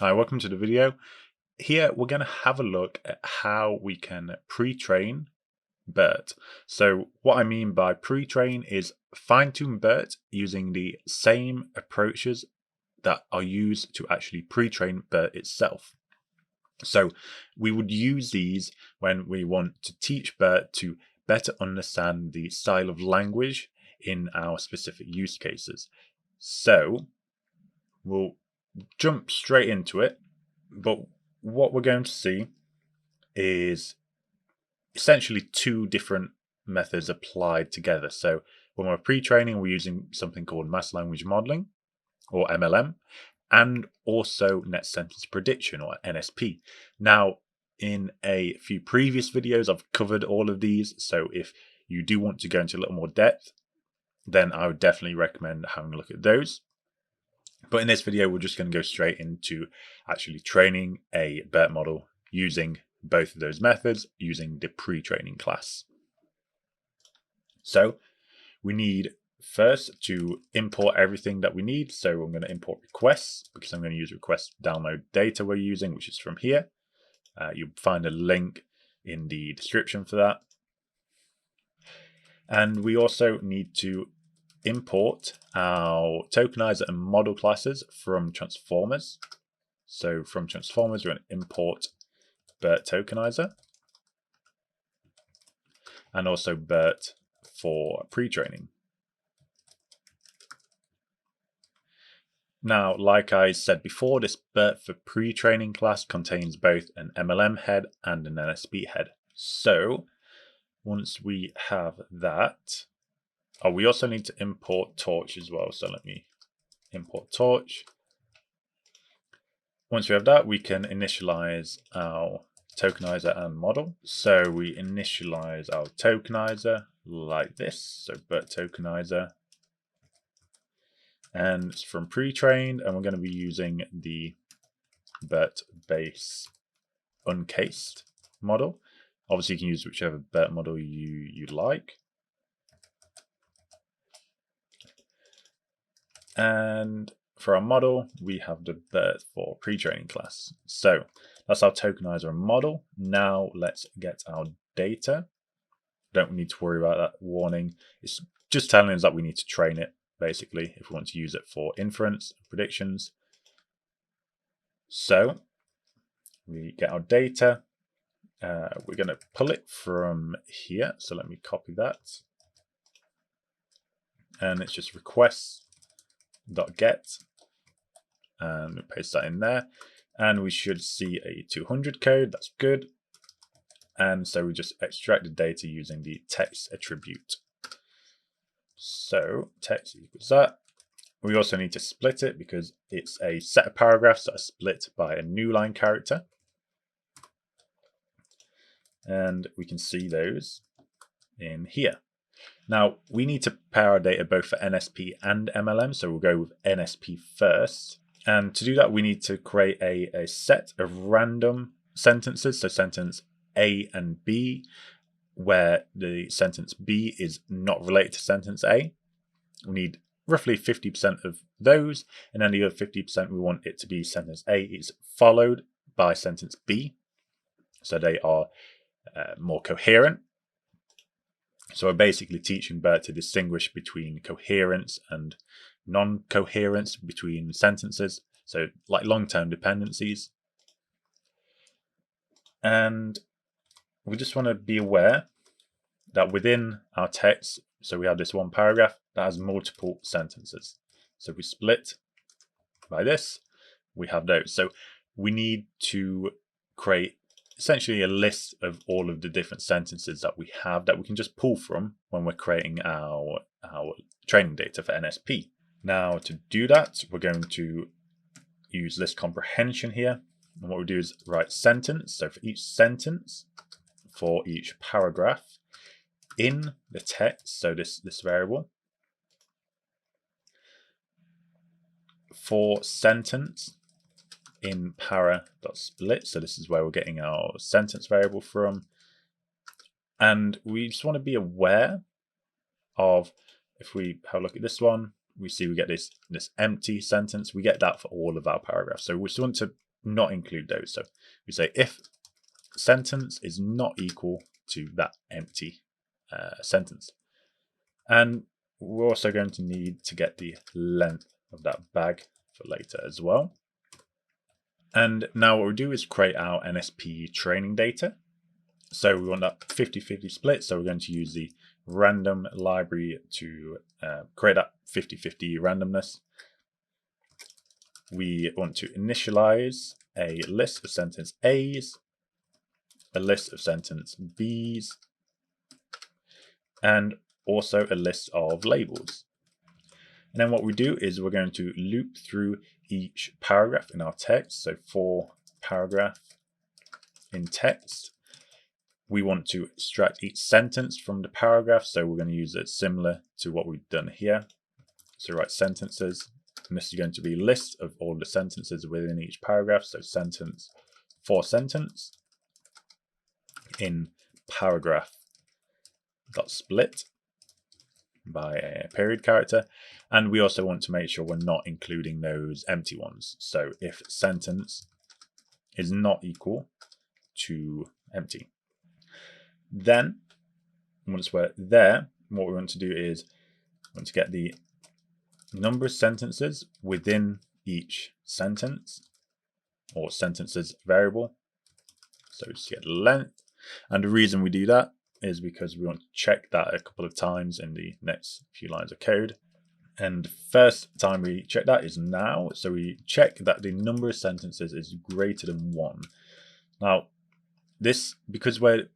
Hi, welcome to the video. Here we're going to have a look at how we can pre-train BERT. So what I mean by pre-train is fine-tune BERT using the same approaches that are used to actually pre-train BERT itself. So we would use these when we want to teach BERT to better understand the style of language in our specific use cases. So we'll jump straight into it. But what we're going to see is essentially two different methods applied together. So when we're pre-training, we're using something called mass language modeling, or MLM, and also net sentence prediction, or NSP. Now, in a few previous videos, I've covered all of these. So if you do want to go into a little more depth, then I would definitely recommend having a look at those. But in this video, we're just going to go straight into actually training a BERT model using both of those methods using the pre-training class. So we need first to import everything that we need. So I'm going to import requests because I'm going to use request download data we're using, which is from here. You'll find a link in the description for that. And we also need to import our tokenizer and model classes from transformers. So from transformers, we're going to import BERT tokenizer and also BERT for pre-training. Now, like I said before, this BERT for pre-training class contains both an MLM head and an NSP head. So once we have that, we also need to import torch as well. So let me import torch. Once we have that, we can initialize our tokenizer and model. So we initialize our tokenizer like this. So BERT tokenizer. And it's from pre-trained, and we're going to be using the BERT base uncased model. Obviously, you can use whichever BERT model you like. And for our model, we have the BERT for pre-training class. So that's our tokenizer and model. Now let's get our data. Don't need to worry about that warning. It's just telling us that we need to train it, basically, if we want to use it for inference and predictions. So we get our data. We're going to pull it from here. So let me copy that. And it's just requests.get. And we paste that in there. And we should see a 200 code. That's good. And so we just extract the data using the text attribute. So text equals that. We also need to split it because it's a set of paragraphs that are split by a new line character. And we can see those in here. Now we need to pair our data both for NSP and MLM. So we'll go with NSP first. And to do that, we need to create a set of random sentences. So sentence A and B, where the sentence B is not related to sentence A. We need roughly 50% of those, and then the other 50% we want it to be sentence A is followed by sentence B, so they are more coherent. So we're basically teaching BERT to distinguish between coherence and non-coherence between sentences, so like long-term dependencies. And we just want to be aware that within our text, so we have this one paragraph that has multiple sentences. So if we split by this, we have those. So we need to create essentially a list of all of the different sentences that we have that we can just pull from when we're creating our training data for NSP. Now to do that, we're going to use list comprehension here. And what we do is write sentence. So for each sentence, for each paragraph in the text, so this variable, for sentence in para.split, so this is where we're getting our sentence variable from. And we just want to be aware of, if we have a look at this one, we see we get this empty sentence. We get that for all of our paragraphs. So we just want to not include those. So we say if sentence is not equal to that empty sentence. And we're also going to need to get the length of that bag for later as well. And now what we do is create our NSP training data. So we want that 50-50 split. So we're going to use the random library to create that 50-50 randomness. We want to initialize a list of sentence A's, a list of sentence B's, and also a list of labels. And then what we do is we're going to loop through each paragraph in our text. So for paragraph in text, we want to extract each sentence from the paragraph. So we're going to use it similar to what we've done here. So write sentences, and this is going to be a list of all the sentences within each paragraph. So sentence for sentence in paragraph dot split by a period character. And we also want to make sure we're not including those empty ones. So if sentence is not equal to empty, then once we're there, what we want to do is we want to get the number of sentences within each sentence or sentences variable. So just get length. And the reason we do that is because we want to check that a couple of times in the next few lines of code. And the first time we check that is now. So we check that the number of sentences is greater than 1. Now, this, because we're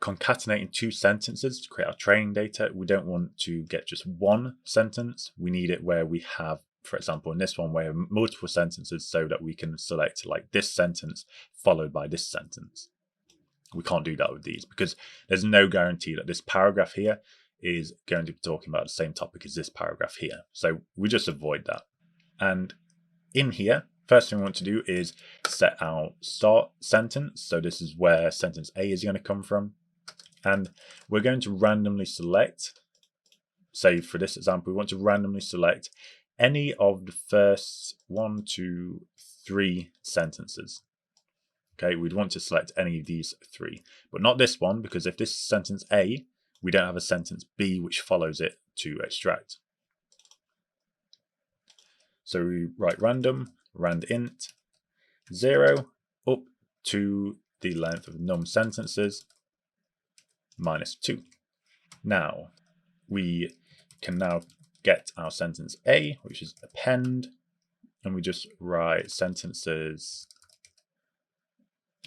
concatenating 2 sentences to create our training data, we don't want to get just one sentence. We need it where we have, for example, in this one, we have multiple sentences so that we can select like this sentence followed by this sentence. We can't do that with these because there's no guarantee that this paragraph here is going to be talking about the same topic as this paragraph here. So we just avoid that. And in here, first thing we want to do is set our start sentence. So this is where sentence A is going to come from. And we're going to randomly select, say for this example, we want to randomly select any of the first 1, 2, 3 sentences. Okay, we'd want to select any of these 3, but not this one, because if this is sentence A, we don't have a sentence B which follows it to extract. So we write random, randint, 0 up to the length of num sentences, -2. Now, we can now get our sentence A, which is append, and we just write sentences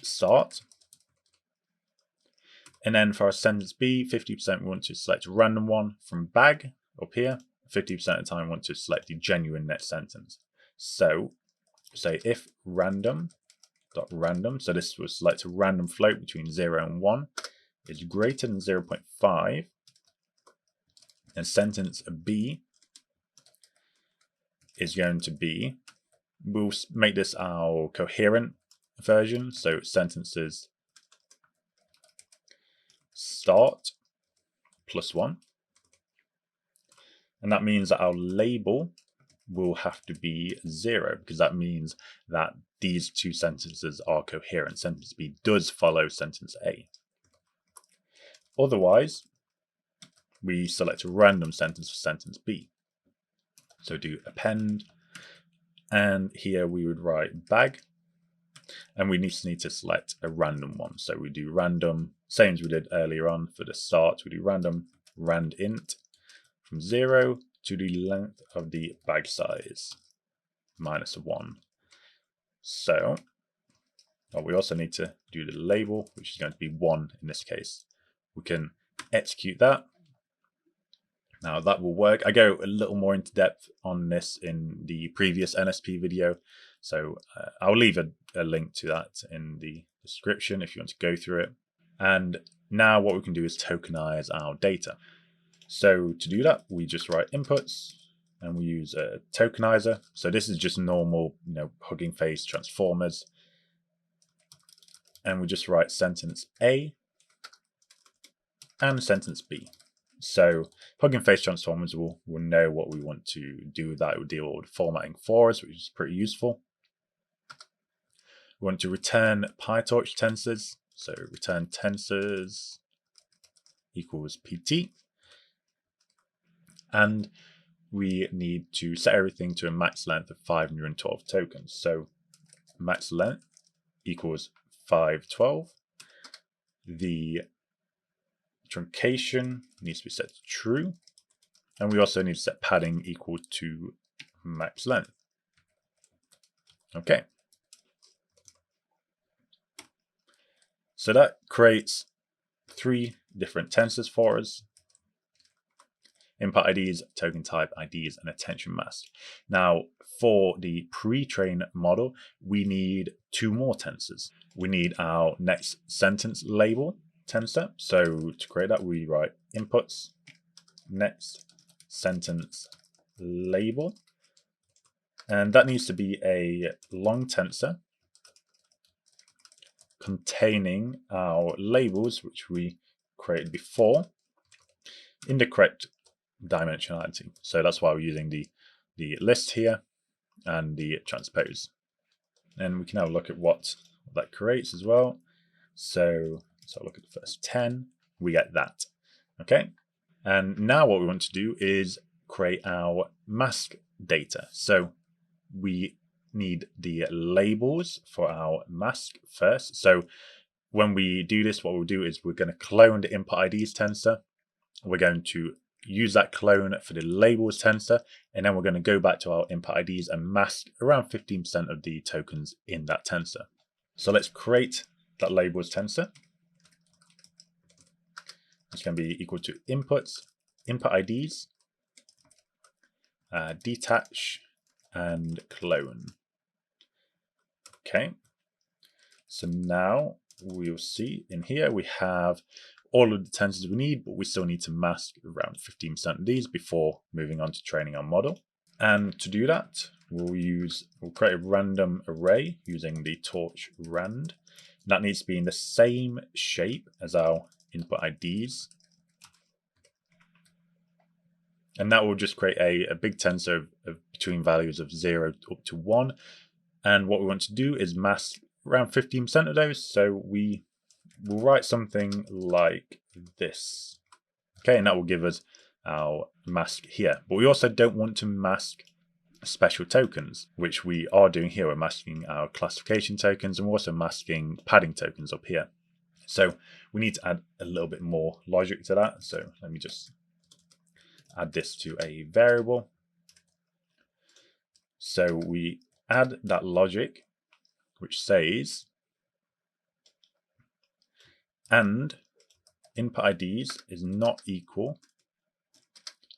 start. And then for our sentence B, 50% we want to select a random one from bag up here. 50% of the time we want to select the genuine next sentence. So say if random.random, so this will select a random float between 0 and 1, is greater than 0.5, and sentence B is going to be, we'll make this our coherent version, so sentences start +1, and that means that our label will have to be 0, because that means that these 2 sentences are coherent. Sentence B does follow sentence A. Otherwise, we select a random sentence for sentence B. So do append, and here we would write bag, and we need to select a random one. So we do random, same as we did earlier on for the start, we do random randint from 0 to the length of the bag size, -1. So we also need to do the label, which is going to be 1 in this case. We can execute that. Now that will work. I go a little more into depth on this in the previous NSP video, so I'll leave a link to that in the description if you want to go through it. And now what we can do is tokenize our data. So to do that, we just write inputs and we use a tokenizer. So this is just normal, Hugging Face transformers, and we just write sentence A and sentence B. So Hugging Face transformers will know what we want to do with that. It will deal with formatting for us, which is pretty useful. We want to return PyTorch tensors. So return tensors equals PT. And we need to set everything to a max length of 512 tokens. So max length equals 512. The truncation needs to be set to true. And we also need to set padding equal to max length. Okay. So that creates 3 different tensors for us: input IDs, token type IDs, and attention mask. Now, for the pre-train model, we need 2 more tensors. We need our next sentence label tensor. So to create that, we write inputs next sentence label. And that needs to be a long tensor containing our labels, which we created before, in the correct dimensionality. So that's why we're using the list here and the transpose. And we can have a look at what that creates as well. So let's look at the first 10. We get that. Okay. And now what we want to do is create our mask data. So we need the labels for our mask first. So when we do this, what we'll do is we're going to clone the input IDs tensor. We're going to use that clone for the labels tensor, and then we're going to go back to our input IDs and mask around 15% of the tokens in that tensor. So let's create that labels tensor. It's going to be equal to inputs, input IDs, detach, and clone. Okay. So now we'll see in here we have all of the tensors we need, but we still need to mask around 15% of these before moving on to training our model. And to do that, we'll create a random array using the torch rand. That needs to be in the same shape as our input IDs. And that will just create a big tensor of between values of 0 up to 1. And what we want to do is mask around 15% of those. So we will write something like this. Okay, and that will give us our mask here. But we also don't want to mask special tokens, which we are doing here. We're masking our classification tokens, and we're also masking padding tokens up here. So we need to add a little bit more logic to that. So let me just add this to a variable. So we add that logic, which says, and input IDs is not equal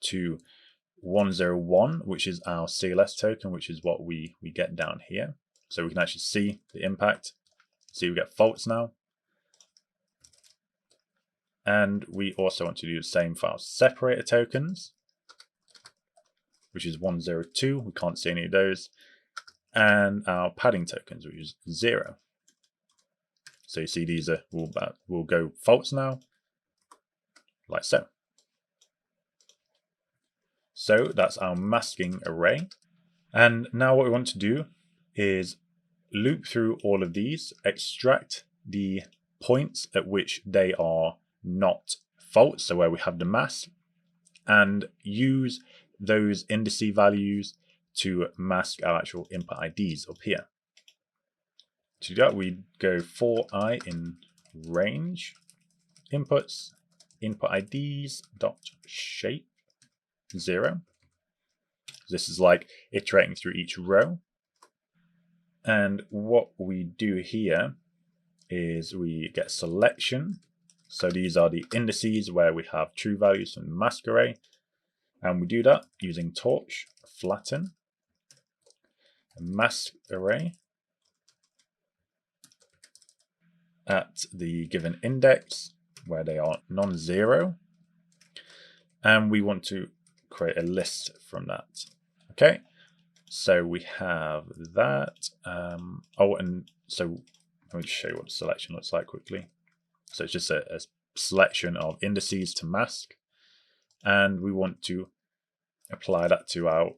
to 101, which is our CLS token, which is what we get down here. So we can actually see the impact. See, we get false now. And we also want to do the same for our separator tokens, which is 102. We can't see any of those. And our padding tokens, which is 0. So you see these will go false now, like so. So that's our masking array. And now what we want to do is loop through all of these, extract the points at which they are not false, so where we have the mask, and use those indice values to mask our actual input IDs up here. To do that, we go for I in range, inputs, input IDs dot shape 0. This is like iterating through each row. And what we do here is we get selection. So these are the indices where we have true values from the mask array. And we do that using torch, flatten, mask array at the given index where they are non-zero. And we want to create a list from that. Okay, so we have that. And so let me just show you what the selection looks like quickly. So it's just a selection of indices to mask, and we want to apply that to our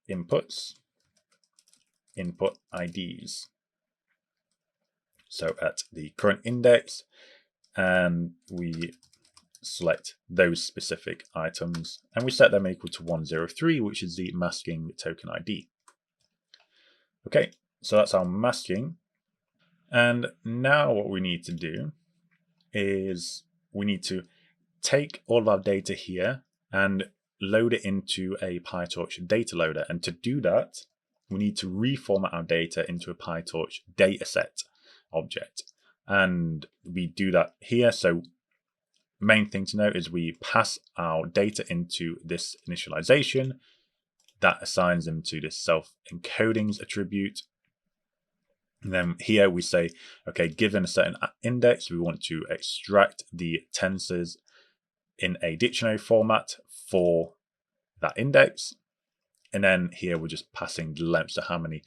inputs, input IDs. So at the current index, and we select those specific items, and we set them equal to 103, which is the masking token ID. Okay, so that's our masking. And now what we need to do is we need to take all of our data here and load it into a PyTorch data loader. And to do that, we need to reformat our data into a PyTorch dataset object. And we do that here. So main thing to note is we pass our data into this initialization that assigns them to this self-encodings attribute. And then here we say, okay, given a certain index, we want to extract the tensors in a dictionary format for that index. And then here we're just passing the length, so how many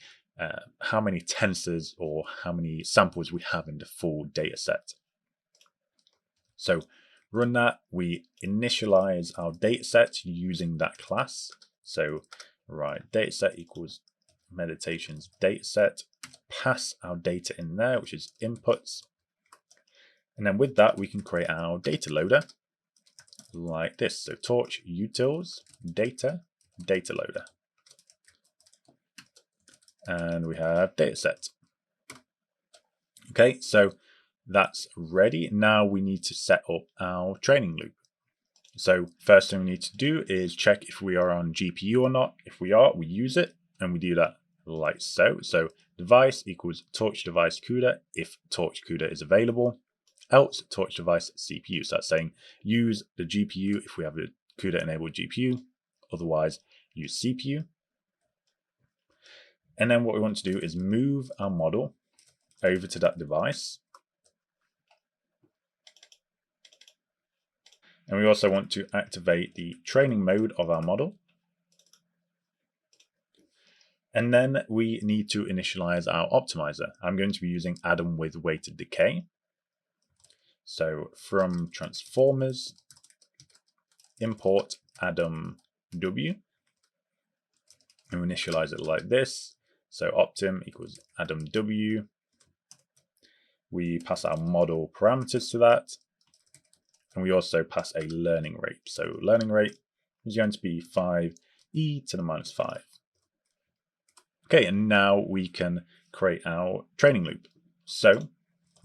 tensors or how many samples we have in the full data set. So run that, we initialize our data set using that class. So right, dataset equals meditations dataset, pass our data in there, which is inputs. And then with that, we can create our data loader like this. So torch utils data loader. And we have dataset. Okay, so that's ready. Now we need to set up our training loop. So first thing we need to do is check if we are on GPU or not. If we are, we use it, and we do that like so. So device equals torch device CUDA if torch CUDA is available, else torch device CPU. So that's saying use the GPU if we have a CUDA enabled GPU, otherwise use CPU. And then what we want to do is move our model over to that device. And we also want to activate the training mode of our model. And then we need to initialize our optimizer. I'm going to be using Adam with weighted decay. So from transformers, import Adam W, and we initialize it like this. So optim equals Adam W. We pass our model parameters to that. And we also pass a learning rate. So learning rate is going to be 5e to the minus 5. Okay, and now we can create our training loop. So I'm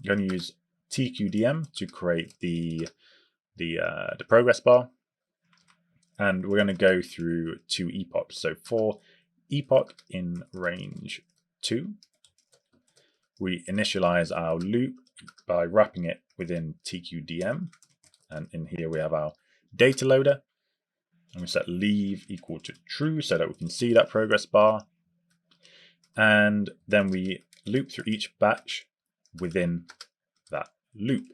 going to use TQDM to create the progress bar. And we're going to go through 2 epochs. So for epoch in range 2, we initialize our loop by wrapping it within TQDM. And in here we have our data loader. And we set leave equal to true so that we can see that progress bar. And then we loop through each batch within that loop.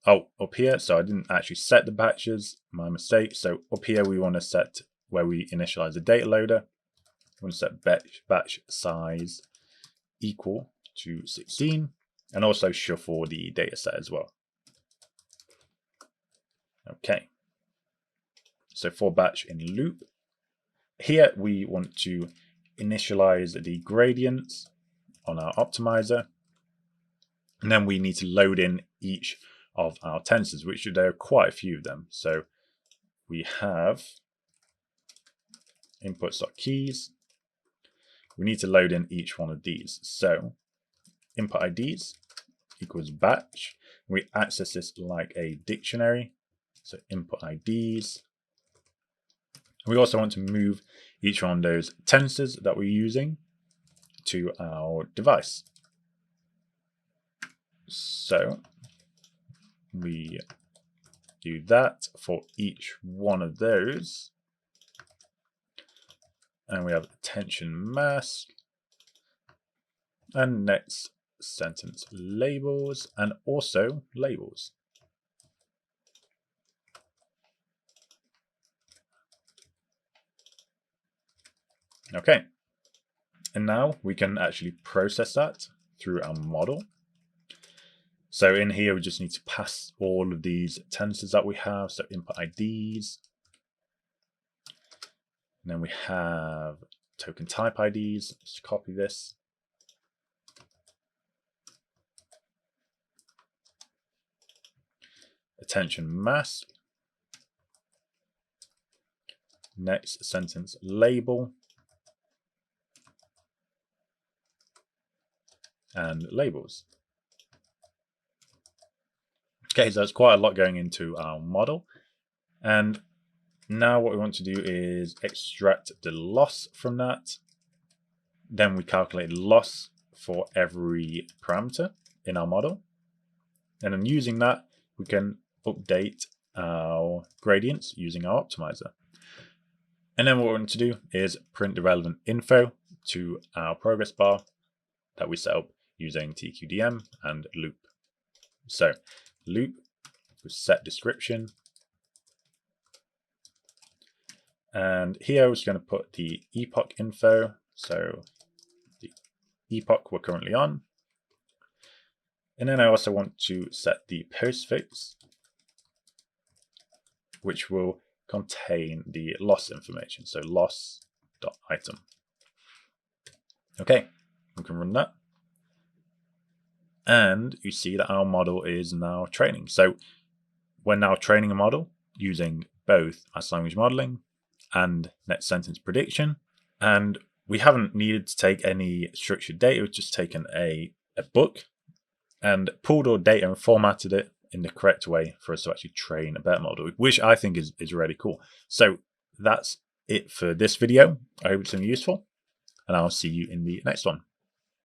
Up here, so I didn't actually set the batches, my mistake. So up here we want to set where we initialize the data loader. We want to set batch size equal to 16 and also shuffle the data set as well. Okay, so for batch in loop, here we want to initialize the gradients on our optimizer, and then we need to load in each of our tensors, which there are quite a few of them. So we have inputs.keys. We need to load in each one of these. So input IDs equals batch. We access this like a dictionary. So input IDs. We also want to move each one of those tensors that we're using to our device. So we do that for each one of those. And we have attention mask and next sentence labels and also labels. Okay, and now we can actually process that through our model. So in here, we just need to pass all of these tensors that we have. So input IDs. And then we have token type IDs. Just copy this. attention mask, next sentence label, and labels. Okay, so that's quite a lot going into our model. And now what we want to do is extract the loss from that. Then we calculate loss for every parameter in our model. And then using that, we can update our gradients using our optimizer. And then what we want to do is print the relevant info to our progress bar that we set up using TQDM and loop. So loop with set description. And here we're just going to put the epoch info. So the epoch we're currently on. And then I also want to set the postfix, which will contain the loss information. So loss.item. Okay, we can run that. And you see that our model is now training. So we're now training a model using both mass language modeling and next sentence prediction. And we haven't needed to take any structured data. We've just taken a book and pulled all data and formatted it in the correct way for us to actually train a BERT model, which I think is really cool. So that's it for this video. I hope it's been useful, and I'll see you in the next one.